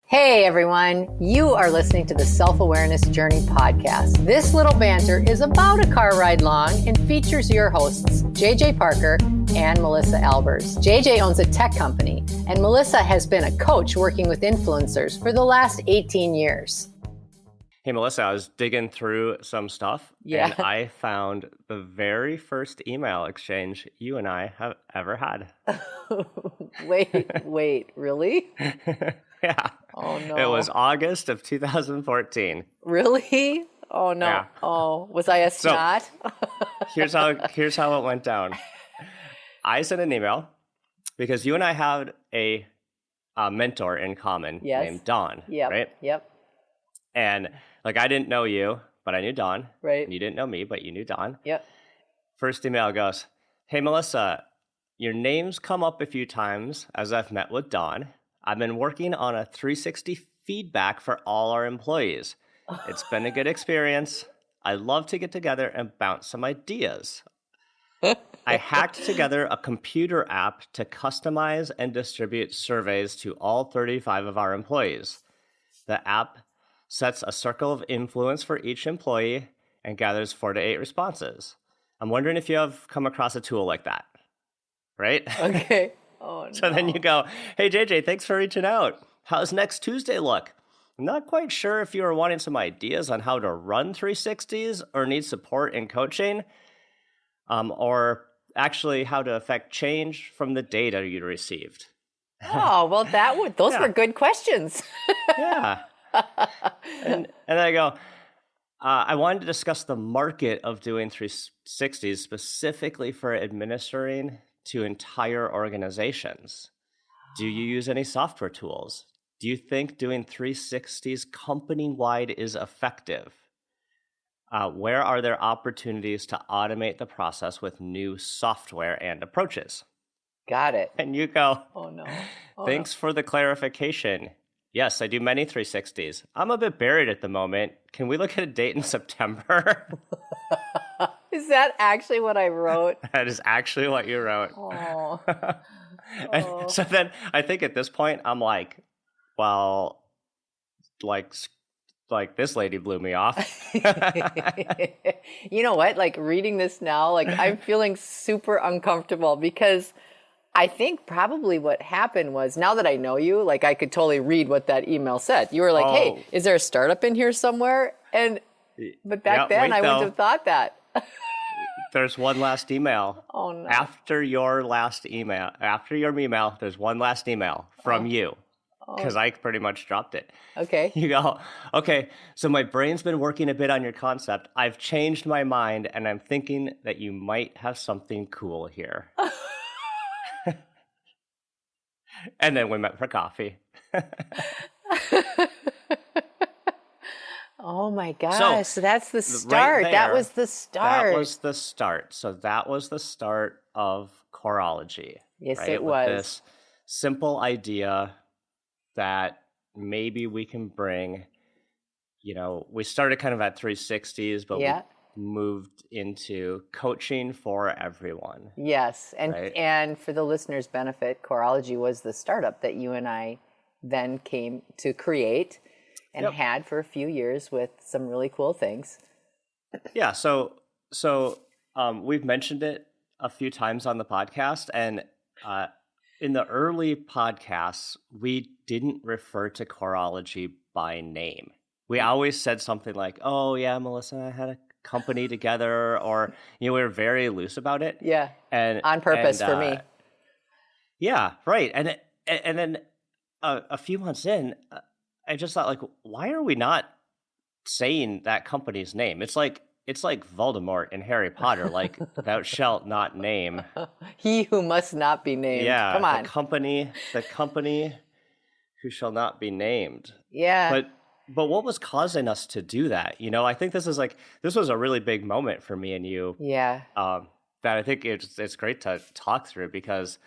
Hey everyone, you are listening to the Self-Awareness Journey podcast. This little banter is about a car ride long and features your hosts, JJ Parker and Melissa Albers. JJ owns a tech company and Melissa has been a coach working with influencers for the last 18 years. Hey, Melissa, I was digging through some stuff and I found the very first email exchange you and I have ever had. Wait, really? Yeah. Oh, no. It was August of 2014. Really? Oh, no. Yeah. Oh, was I a snot? here's how it went down. I sent an email because you and I had a mentor in common named Dawn, right? Yep. And I didn't know you, but I knew Dawn. Right. And you didn't know me, but you knew Dawn. Yep. First email goes, "Hey, Melissa, your name's come up a few times as I've met with Dawn. I've been working on a 360 feedback for all our employees. It's been a good experience. I'd love to get together and bounce some ideas. I hacked together a computer app to customize and distribute surveys to all 35 of our employees. The app sets a circle of influence for each employee and gathers 4 to 8 responses. I'm wondering if you have come across a tool like that." Right? Okay. Oh, no. So then you go, "Hey, JJ, thanks for reaching out. How's next Tuesday look? I'm not quite sure if you are wanting some ideas on how to run 360s or need support in coaching, or actually how to affect change from the data you received." Oh, well, those were good questions. Yeah. And I go, I wanted to discuss the market of doing 360s specifically for administering to entire organizations. Do you use any software tools? Do you think doing 360s company-wide is effective? Where are there opportunities to automate the process with new software and approaches? Got it. And you go, "Oh, no. Thanks for the clarification. Yes, I do many 360s. I'm a bit buried at the moment. Can we look at a date in September?" Is that actually what I wrote? That is actually what you wrote. Oh. And so then I think at this point, I'm like, well, like this lady blew me off. You know what? Reading this now, I'm feeling super uncomfortable because I think probably what happened was, now that I know you, I could totally read what that email said. You were like, "Hey, is there a startup in here somewhere?" But back then I wouldn't have thought that. There's one last email. Oh, no. After your email, there's one last email from you. Because I pretty much dropped it. Okay. You go, "Okay, so my brain's been working a bit on your concept. I've changed my mind, and I'm thinking that you might have something cool here." And then we met for coffee. Oh my gosh, so that's the start. Right there, that was the start. That was the start. So that was the start of Coreology. Yes, right? it was. With this simple idea that maybe we can bring, we started kind of at 360s, but we moved into coaching for everyone. Yes, and for the listeners' benefit, Coreology was the startup that you and I then came to create and had for a few years with some really cool things. Yeah, so we've mentioned it a few times on the podcast, and in the early podcasts, we didn't refer to Coreology by name. We always said something like, "Oh yeah, Melissa and I had a company together," or we were very loose about it. Yeah, and on purpose for me. Yeah, right. And then a few months in, I just thought, why are we not saying that company's name? It's like Voldemort in Harry Potter, "Thou shalt not name." He who must not be named. Yeah, come on. The company who shall not be named. Yeah. But what was causing us to do that? I think this was a really big moment for me and you. Yeah. That I think it's great to talk through because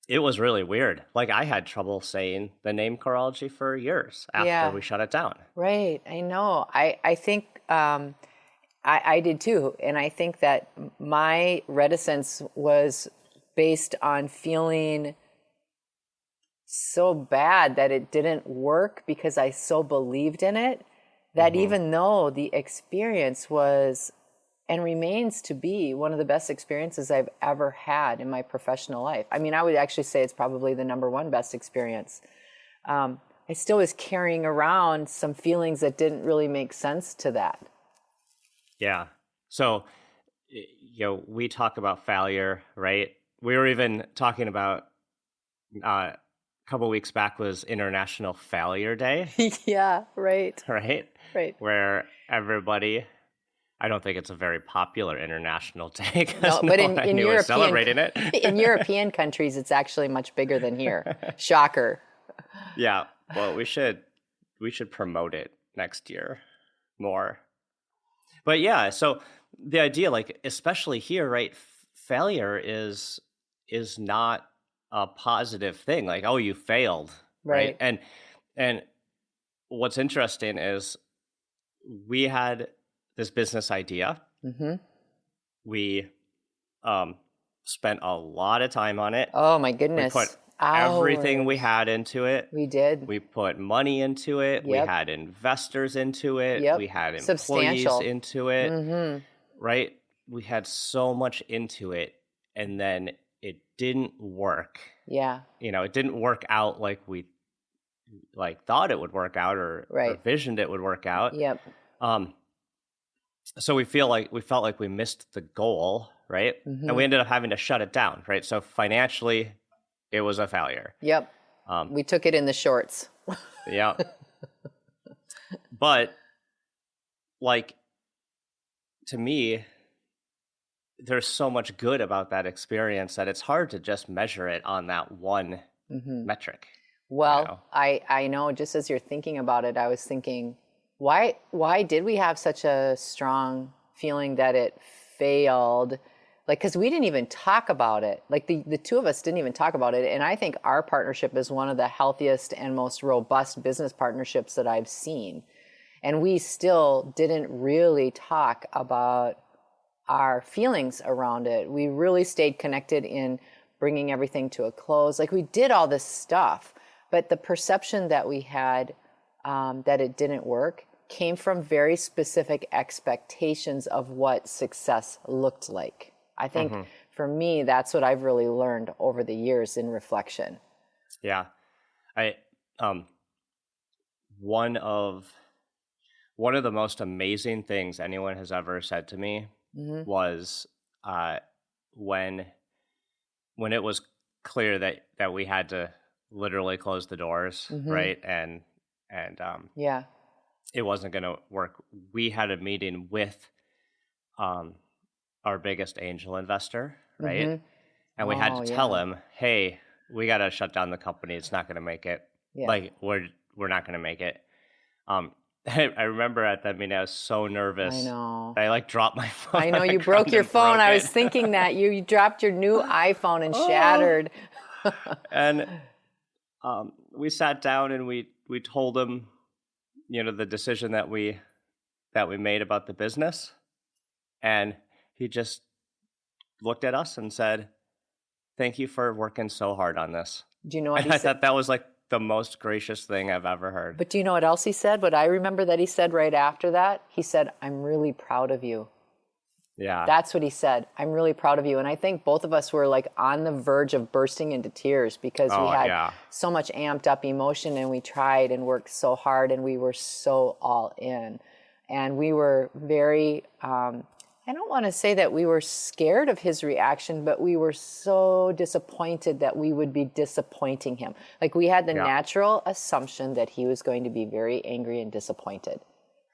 it was really weird. I had trouble saying the name Coreology for years after we shut it down. Right. I know. I think I did too. And I think that my reticence was based on feeling so bad that it didn't work because I so believed in it that even though the experience was and remains to be one of the best experiences I've ever had in my professional life. I mean, I would actually say it's probably the number one best experience. I still was carrying around some feelings that didn't really make sense to that. Yeah. So, we talk about failure, right? We were even talking about a couple weeks back was International Failure Day. Yeah, right. Right? Right. Where everybody, I don't think it's a very popular international day. No, but in European, celebrating it. In European countries, it's actually much bigger than here. Shocker. Yeah. Well, we should promote it next year more. But yeah, so the idea, like, especially here, right? Failure is not a positive thing. Like, oh, you failed, right? And what's interesting is we had this business idea. We spent a lot of time on it. Oh my goodness! We put everything we had into it. We did. We put money into it. Yep. We had investors into it. Yep. We had employees Substantial. into it. Right? We had so much into it, and then it didn't work. Yeah. It didn't work out like we thought it would work out or visioned it would work out. Yep. So we felt like we missed the goal, right? And we ended up having to shut it down, right? So financially, it was a failure. Yep. We took it in the shorts. Yeah. But to me, there's so much good about that experience that it's hard to just measure it on that one metric. Well, I know just as you're thinking about it, I was thinking, why did we have such a strong feeling that it failed? Like, because we didn't even talk about it. Like the two of us didn't even talk about it. And I think our partnership is one of the healthiest and most robust business partnerships that I've seen. And we still didn't really talk about our feelings around it. We really stayed connected in bringing everything to a close. Like, we did all this stuff, but the perception that we had that it didn't work came from very specific expectations of what success looked like. I think for me, that's what I've really learned over the years in reflection. Yeah. One of the most amazing things anyone has ever said to me was when it was clear that we had to literally close the doors, right? And it wasn't going to work. We had a meeting with our biggest angel investor, right? And we had to tell him, hey, we got to shut down the company. It's not going to make it. Yeah. Like, we're not going to make it. I remember at that meeting, I was so nervous. I know. I dropped my phone. I know, you broke your phone. I was thinking that. You dropped your new iPhone and shattered. And we sat down and we told him, the decision that we made about the business. And he just looked at us and said, thank you for working so hard on this. Do you know what he said? I thought that was the most gracious thing I've ever heard. But do you know what else he said? What I remember that he said right after that? He said, I'm really proud of you. Yeah. That's what he said. I'm really proud of you. And I think both of us were on the verge of bursting into tears because we had so much amped up emotion, and we tried and worked so hard, and we were so all in. And we were very, I don't want to say that we were scared of his reaction, but we were so disappointed that we would be disappointing him. We had the natural assumption that he was going to be very angry and disappointed.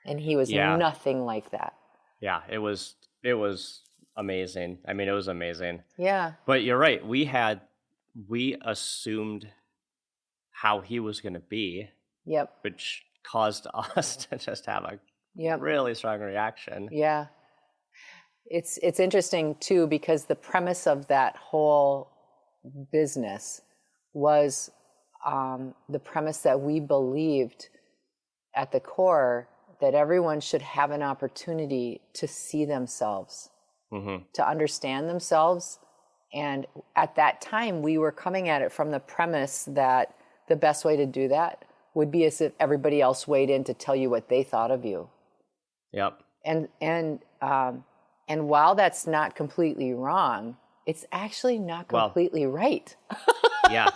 And he was nothing like that. Yeah, it was amazing. I mean, it was amazing. Yeah. But you're right. We assumed how he was going to be. Yep. Which caused us to just have a really strong reaction. Yeah. It's interesting too, because the premise of that whole business was the premise that we believed at the core that everyone should have an opportunity to see themselves, to understand themselves. And at that time, we were coming at it from the premise that the best way to do that would be as if everybody else weighed in to tell you what they thought of you. Yep. And while that's not completely wrong, it's actually not completely right. Yeah.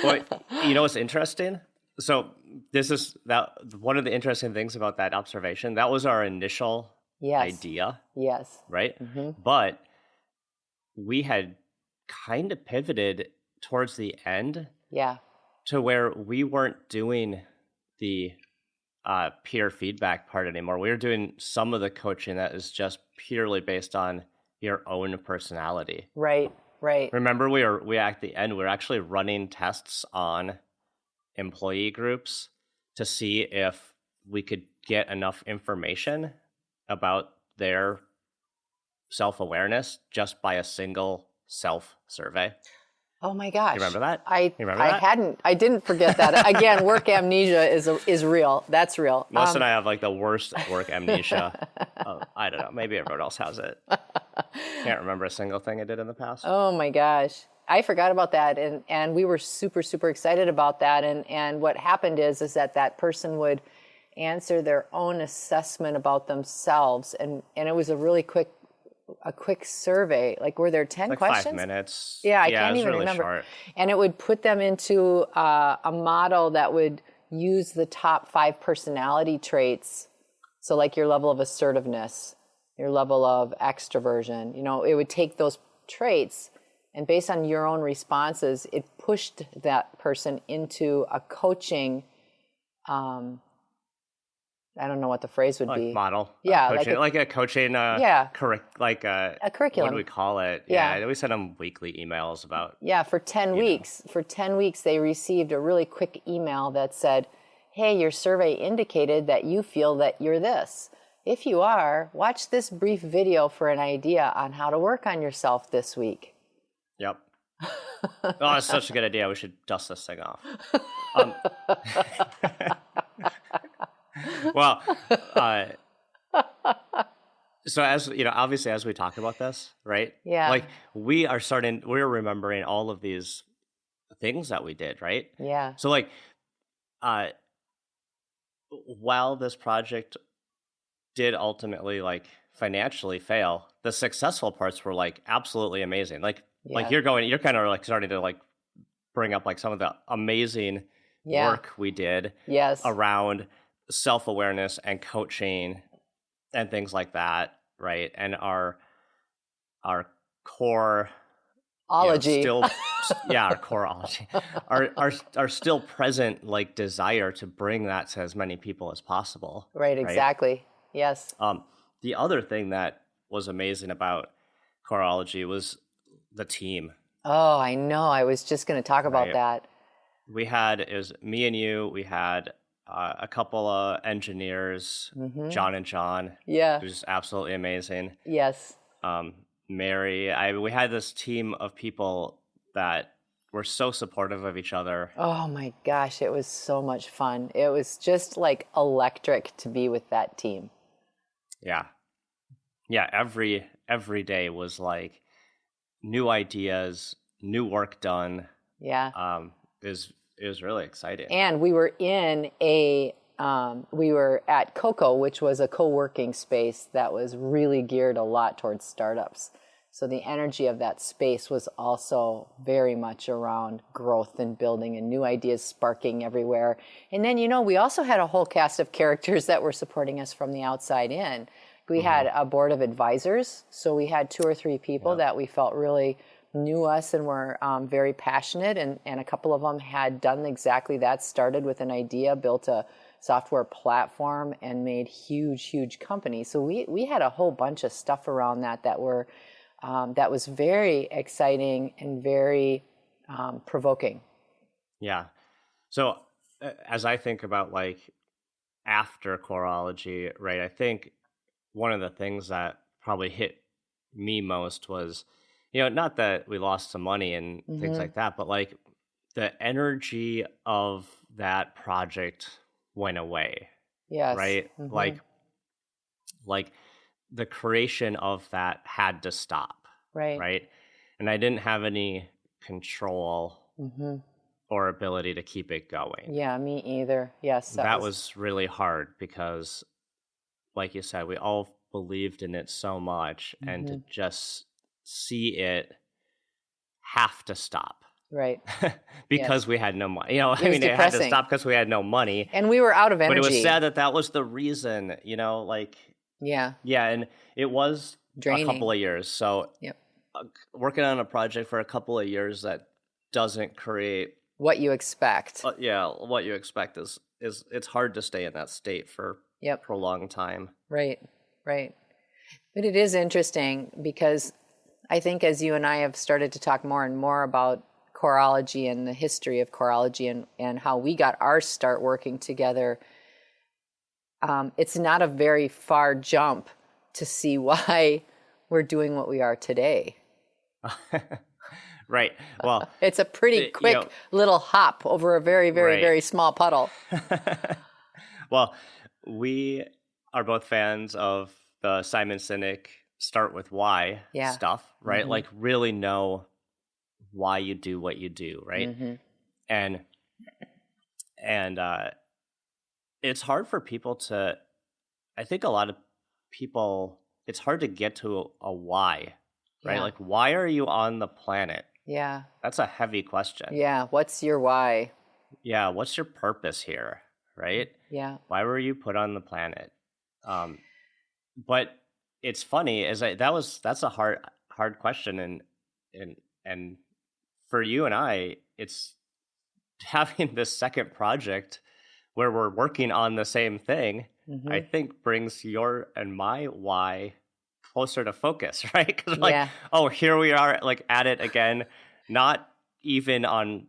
Well, you know what's interesting? So this is that one of the interesting things about that observation. That was our initial idea. Yes. Right? But we had kind of pivoted towards the end. Yeah. To where we weren't doing the peer feedback part anymore. We were doing some of the coaching that is just purely based on your own personality. Right. Remember, we at the end, we're actually running tests on employee groups to see if we could get enough information about their self-awareness just by a single self-survey. Oh my gosh. You remember that? I didn't forget that. Again, work amnesia is real. That's real. Melissa and I have like the worst work amnesia. I don't know. Maybe everyone else has it. Can't remember a single thing I did in the past. Oh my gosh. I forgot about that. And we were super, super excited about that. And what happened is that person would answer their own assessment about themselves. And it was a really quick survey. Like, were there 10 questions? 5 minutes. Yeah, I can't even really remember. Short. And it would put them into a model that would use the top 5 personality traits. So like your level of assertiveness, your level of extroversion, it would take those traits, and based on your own responses, it pushed that person into a coaching, I don't know what the phrase would be. Model. Yeah. Coaching, like a coaching, a What curriculum. do we call it? Yeah. We send them weekly emails about. Yeah, for 10 weeks. For 10 weeks, they received a really quick email that said, hey, your survey indicated that you feel that you're this. If you are, watch this brief video for an idea on how to work on yourself this week. Yep. Oh, that's such a good idea. We should dust this thing off. Well, so as you know, obviously, as we talk about this, right? Yeah. Like we're remembering all of these things that we did, right? Yeah. So like, while this project did ultimately like financially fail, the successful parts were like absolutely amazing. Like you're kind of like starting to like bring up like some of the amazing work we did around self-awareness and coaching and things like that, right? And our core ology, our core ology, our still present like desire to bring that to as many people as possible. Right, exactly. Yes. The other thing that was amazing about Coreology was the team. Oh, I know. I was just going to talk about that. It was me and you. We had a couple of engineers, John and John. Yeah. It was just absolutely amazing. Yes. Mary. We had this team of people that were so supportive of each other. Oh my gosh, it was so much fun. It was just like electric to be with that team. Yeah. Yeah, every day was like new ideas, new work done. Yeah. It was really exciting. And we were we were at Coco, which was a co-working space that was really geared a lot towards startups. So the energy of that space was also very much around growth and building and new ideas sparking everywhere. And then, we also had a whole cast of characters that were supporting us from the outside in. We had a board of advisors. So we had 2 or 3 people that we felt really knew us and were very passionate. And a couple of them had done exactly that, started with an idea, built a software platform, and made huge companies. So we had a whole bunch of stuff around that was very exciting and very provoking. Yeah. So as I think about like after Coreology, right, I think one of the things that probably hit me most was, not that we lost some money and things like that, but like the energy of that project went away. Yes. Right? Like the creation of that had to stop. Right. Right. And I didn't have any control or ability to keep it going. Yeah, me either. Yes, That was really hard because, like you said, we all believed in it so much, and to just see it have to stop right. because Yes. we had no money. I was mean, it had to depressing. stop because we had no money. And we were out of energy. But it was sad that that was the reason, like, Yeah. yeah, and it was Draining. a couple of years. So Yep. working on a project for a couple of years that doesn't create What you expect. what you expect is it's hard to stay in that state for Yep. prolonged time. Right. Right. But it is interesting because I think as you and I have started to talk more and more about choreology and the history of choreology and how we got our start working together, it's not a very far jump to see why we're doing what we are today. Right. Well, it's a pretty quick little hop over a very, very, very small puddle. Well, we are both fans of the Simon Sinek Start With Why stuff, right? Like really know why you do what you do, right? And it's hard for people to, I think a lot of people, it's hard to get to a why, right? Like, why are you on the planet? Yeah. That's a heavy question. Yeah. What's your why? Yeah. What's your purpose here, right? Yeah. Why were you put on the planet? But it's funny that's a hard question. And for you and I, it's having this second project where we're working on the same thing, I think brings your and my why closer to focus, right? Because like, oh, here we are, like at it again, not even on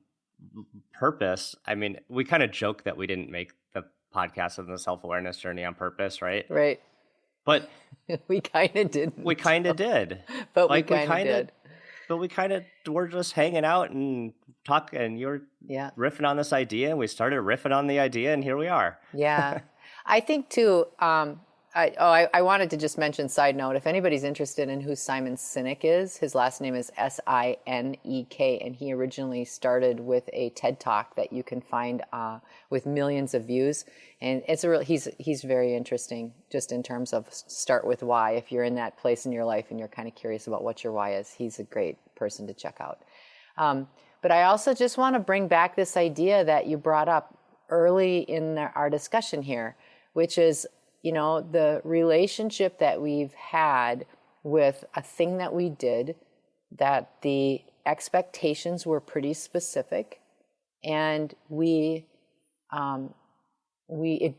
purpose. I mean, we kind of joke that we didn't make the podcast of the self-awareness journey on purpose, right? Right. But we kind of didn't. We kind of did. But like, we kind of did. But we kind of were just hanging out and talking, and you were riffing on this idea, and we started riffing on the idea, and here we are. Yeah. I think too, I wanted to just mention, side note, if anybody's interested in who Simon Sinek is, his last name is Sinek, and he originally started with a TED Talk that you can find with millions of views. And it's he's very interesting just in terms of start with why. If you're in that place in your life and you're kind of curious about what your why is, he's a great person to check out. But I also just want to bring back this idea that you brought up early in our discussion here, which is, the relationship that we've had with a thing that we did, that the expectations were pretty specific, and the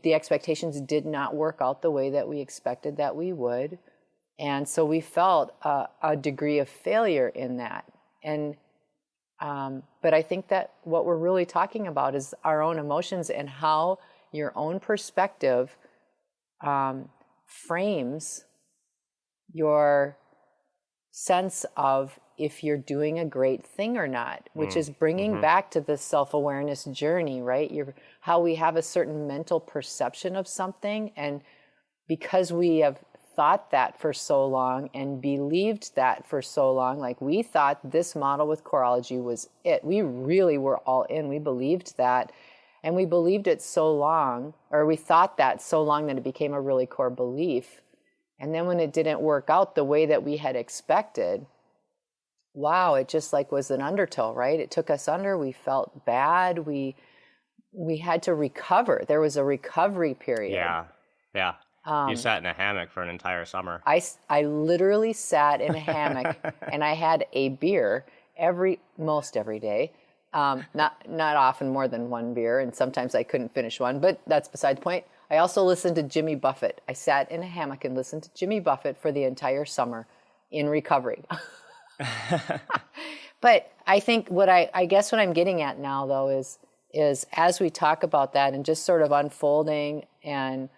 expectations did not work out the way that we expected that we would. And so we felt a degree of failure in that. And but I think that what we're really talking about is our own emotions and how your own perspective frames your sense of if you're doing a great thing or not, which is bringing back to the self-awareness journey, right? How we have a certain mental perception of something, and because we have thought that for so long and believed that for so long, like we thought this model with choreology was it. We really were all in. We believed that. And we believed it so long, or we thought that so long that it became a really core belief. And then when it didn't work out the way that we had expected, wow, it just like was an undertow, right? It took us under. We felt bad. We had to recover. There was a recovery period. Yeah. You sat in a hammock for an entire summer. I literally sat in a hammock and I had a beer most every day. Not often more than one beer, and sometimes I couldn't finish one, but that's beside the point. I also listened to Jimmy Buffett. I sat in a hammock and listened to Jimmy Buffett for the entire summer in recovery. But I think I guess what I'm getting at now, though, is as we talk about that and just sort of unfolding and,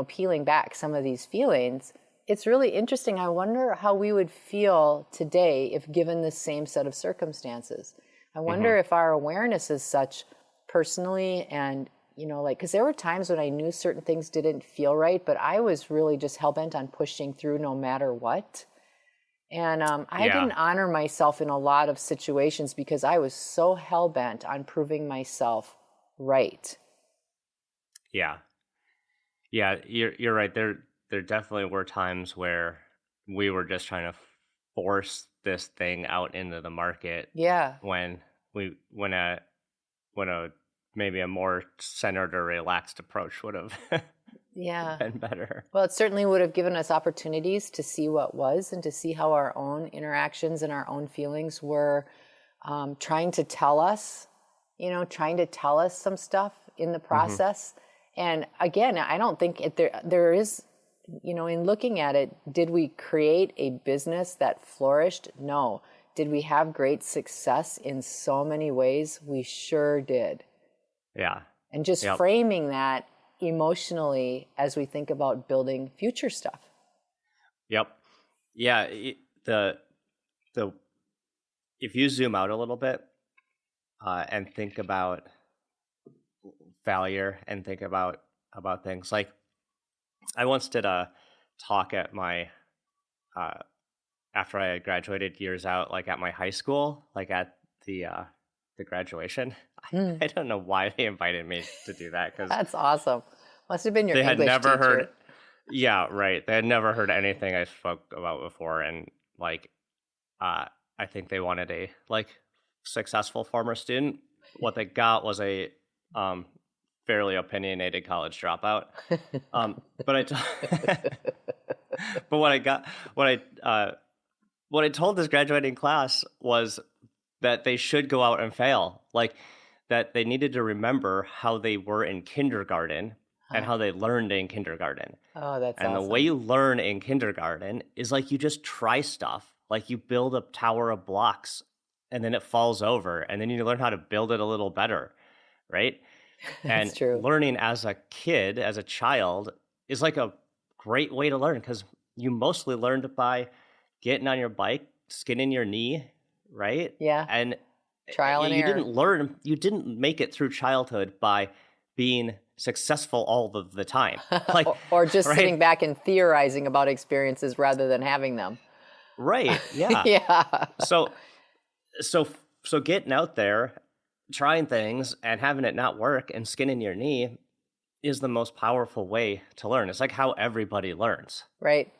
peeling back some of these feelings, it's really interesting. I wonder how we would feel today if given the same set of circumstances. I wonder if our awareness is such personally and, because there were times when I knew certain things didn't feel right, but I was really just hell-bent on pushing through no matter what. And I didn't honor myself in a lot of situations because I was so hell-bent on proving myself right. Yeah. Yeah, you're right. There definitely were times where we were just trying to force this thing out into the market Yeah. when a maybe a more centered or relaxed approach would have Yeah. been better. Well, it certainly would have given us opportunities to see what was and to see how our own interactions and our own feelings were trying to tell us, some stuff in the process. And again, I don't think there is, in looking at it, did we create a business that flourished? No. Did we have great success in so many ways? We sure did. Yeah. And just framing that emotionally as we think about building future stuff. Yep. Yeah. The if you zoom out a little bit and think about failure and think about things like I once did a talk at my after I had graduated years out, like at my high school, like at the graduation. I don't know why they invited me to do that because That's awesome. Must have been your they had English never teacher. heard. Yeah, right. They had never heard anything I spoke about before, and like, I think they wanted a successful former student. What they got was a fairly opinionated college dropout. But but what I told this graduating class was that they should go out and fail, like that they needed to remember how they were in kindergarten and how they learned in kindergarten. Oh, that's And awesome. the way you learn in kindergarten is like you just try stuff. Like you build a tower of blocks and then it falls over and then you learn how to build it a little better, right? That's And true. learning as a kid, as a child, is like a great way to learn because you mostly learned by getting on your bike, skinning your knee, right? Yeah. And Trial and error. You didn't make it through childhood by being successful all of the time. Like or just right? sitting back and theorizing about experiences rather than having them. Right. Yeah. Yeah. So getting out there, trying things and having it not work and skinning your knee is the most powerful way to learn. It's like how everybody learns. Right.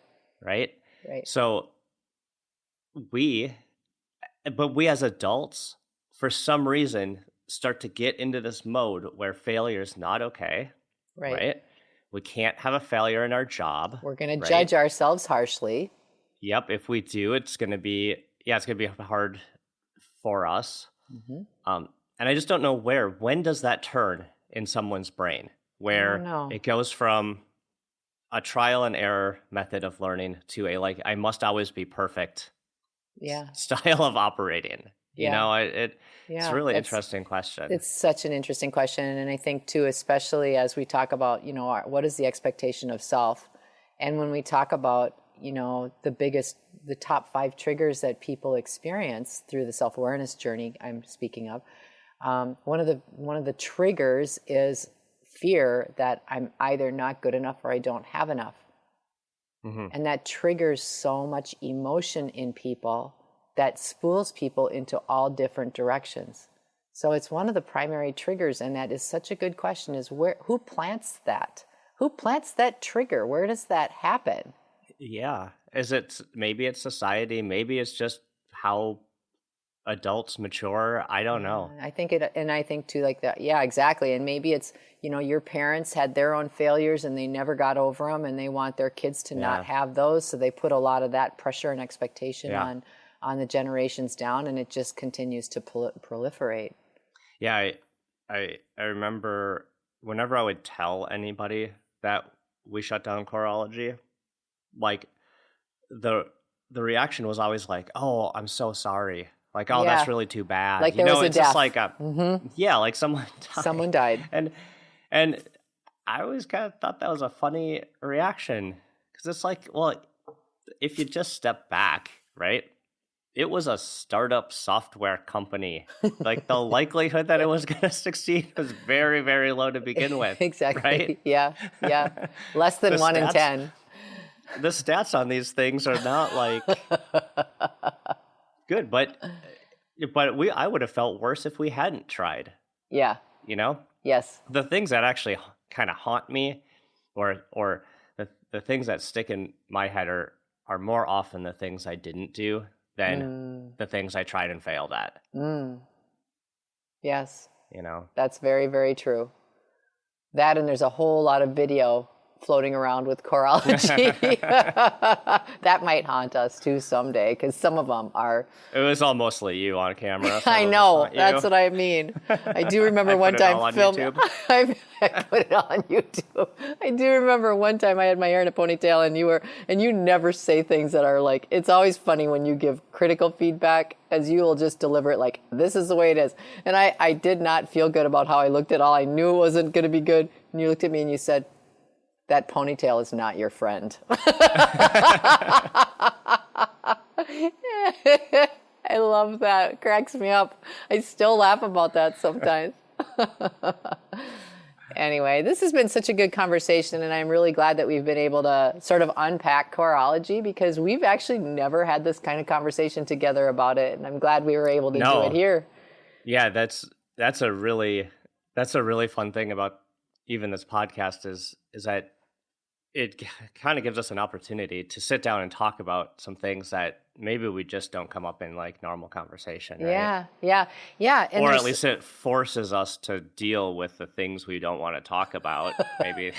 Right. Right. So we as adults, for some reason, start to get into this mode where failure is not okay. Right. We can't have a failure in our job. We're going to judge ourselves harshly. Yep. If we do, it's going to be hard for us. And I just don't know when does that turn in someone's brain where it goes from a trial and error method of learning to I must always be perfect style of operating. You know, it's a really interesting question. It's such an interesting question. And I think too, especially as we talk about, what is the expectation of self? And when we talk about, the top 5 triggers that people experience through the self-awareness journey I'm speaking of, one of the triggers is fear that I'm either not good enough or I don't have enough. And that triggers so much emotion in people that spools people into all different directions. So it's one of the primary triggers, and that is such a good question, is who plants that? Who plants that trigger? Where does that happen? Yeah. Maybe it's society, maybe it's just how adults mature. I don't know. I think too, like that. Yeah, exactly. And maybe it's, your parents had their own failures and they never got over them, and they want their kids to not have those. So they put a lot of that pressure and expectation on the generations down, and it just continues to proliferate. Yeah. I remember whenever I would tell anybody that we shut down Coreology, like the reaction was always like, "Oh, I'm so sorry." Like, "Oh, that's really too bad." Like there was a it's death. Just like like someone died. Someone died. And I always kind of thought that was a funny reaction because it's like, well, if you just step back, right? It was a startup software company. Like the likelihood that it was going to succeed was very, very low to begin with. Exactly. Right? Yeah. Less than 1 in 10. The stats on these things are not like Good, but I would have felt worse if we hadn't tried. Yeah. You know? Yes. The things that actually kind of haunt me, or the things that stick in my head are more often the things I didn't do than the things I tried and failed at. Yes. You know? That's very, very true. That, and there's a whole lot of video floating around with Coreology. That might haunt us too someday, because some of them are. It was all mostly you on camera. So I know. That's what I mean. I do remember one time filming. I put it on YouTube. I do remember one time I had my hair in a ponytail, and you never say things that are like. It's always funny when you give critical feedback, as you will just deliver it like, this is the way it is. And I did not feel good about how I looked at all. I knew it wasn't going to be good. And you looked at me and you said, that ponytail is not your friend. I love that. It cracks me up. I still laugh about that sometimes. Anyway, this has been such a good conversation, and I'm really glad that we've been able to sort of unpack Coreology, because we've actually never had this kind of conversation together about it, and I'm glad we were able to do it here. Yeah, that's a really fun thing about even this podcast is that it kind of gives us an opportunity to sit down and talk about some things that maybe we just don't come up in like normal conversation. Right? Yeah. And or at least it forces us to deal with the things we don't want to talk about. Maybe.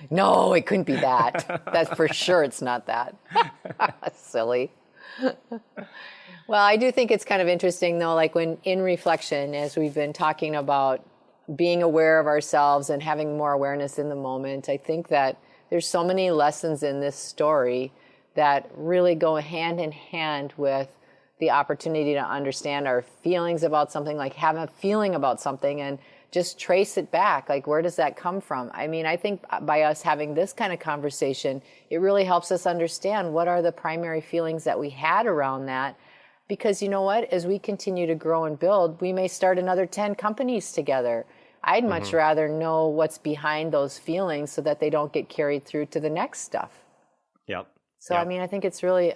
No, it couldn't be that. That's for sure. It's not that. Silly. Well, I do think it's kind of interesting though, like when in reflection, as we've been talking about being aware of ourselves and having more awareness in the moment, I think that there's so many lessons in this story that really go hand in hand with the opportunity to understand our feelings about something, like have a feeling about something and just trace it back. Like, where does that come from? I mean, I think by us having this kind of conversation, it really helps us understand what are the primary feelings that we had around that. Because you know what? As we continue to grow and build, we may start another 10 companies together. I'd much rather know what's behind those feelings so that they don't get carried through to the next stuff. Yep. So, I mean, I think it's really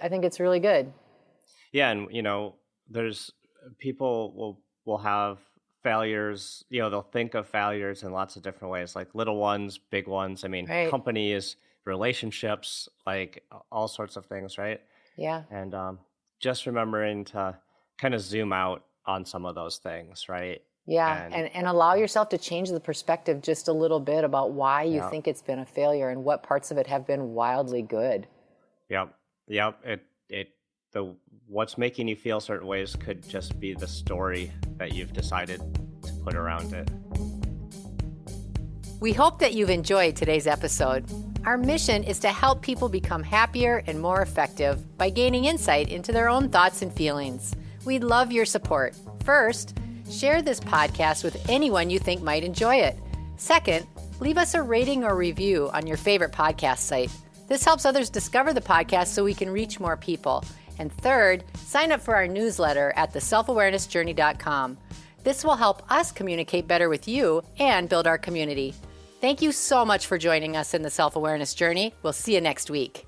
good. Yeah. And, there's people will have failures, they'll think of failures in lots of different ways, like little ones, big ones. I mean, companies, relationships, like all sorts of things. Right. Yeah. And just remembering to kind of zoom out on some of those things. Right. Yeah, and allow yourself to change the perspective just a little bit about why you think it's been a failure and what parts of it have been wildly good. Yep. What's making you feel certain ways could just be the story that you've decided to put around it. We hope that you've enjoyed today's episode. Our mission is to help people become happier and more effective by gaining insight into their own thoughts and feelings. We'd love your support. First, share this podcast with anyone you think might enjoy it. Second, leave us a rating or review on your favorite podcast site. This helps others discover the podcast so we can reach more people. And third, sign up for our newsletter at theselfawarenessjourney.com. This will help us communicate better with you and build our community. Thank you so much for joining us in the Self-Awareness Journey. We'll see you next week.